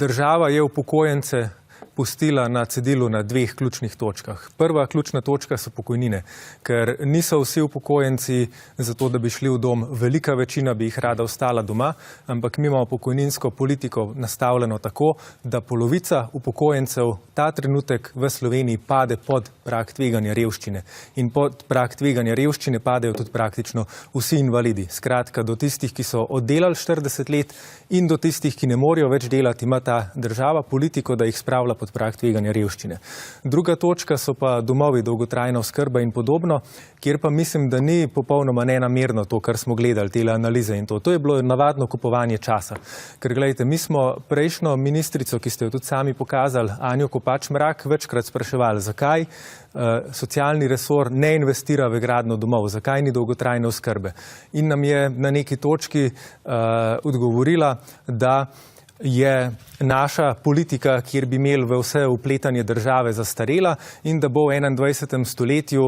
Država je upokojence pustila na cedilu na dveh ključnih točkah. Prva ključna točka so pokojnine, ker niso vsi upokojenci zato, da bi šli v dom. Velika večina bi jih rada ostala doma, ampak mi imamo pokojninsko politiko nastavljeno tako, da polovica upokojencev ta trenutek v Sloveniji pade pod prag tveganja revščine. In pod prag tveganja revščine padejo tudi praktično vsi invalidi. Skratka, do tistih, ki so oddelali 40 let in do tistih, ki ne morejo več delati, ima ta država politiko, da jih spravlja pod prag tveganja revščine. Druga točka so pa domovi, dolgotrajna oskrba in podobno, kjer pa mislim, da ni popolnoma nenamerno to, kar smo gledali, tele analize in to. To je bilo navadno kupovanje časa. Ker gledajte, mi smo prejšnjo ministrico, ki ste jo tudi sami pokazali, Anjo Kopač Mrak, večkrat spraševali, zakaj socialni resor ne investira v gradnjo domov, zakaj ni dolgotrajne oskrbe. In nam je na neki točki odgovorila, da je naša politika, kjer bi imeli v vse vpletanje države, zastarela in da bo v 21. stoletju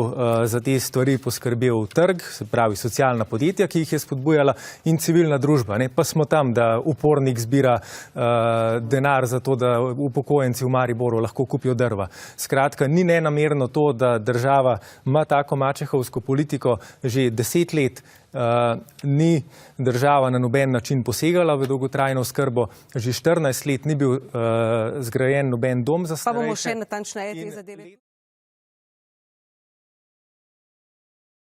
za te stvari poskrbel trg, se pravi socialna podjetja, ki jih je spodbujala, in civilna družba. Pa smo tam, da upornik zbira denar za to, da upokojenci v Mariboru lahko kupijo drva. Skratka, ni nenamerno to, da država ima tako mačehovsko politiko že 10 let, ni država na noben način posegala v dolgotrajno oskrbo, že 14 let ni bil zgrajen noben dom za starejše. Pa bomo še natančneje te zadeve.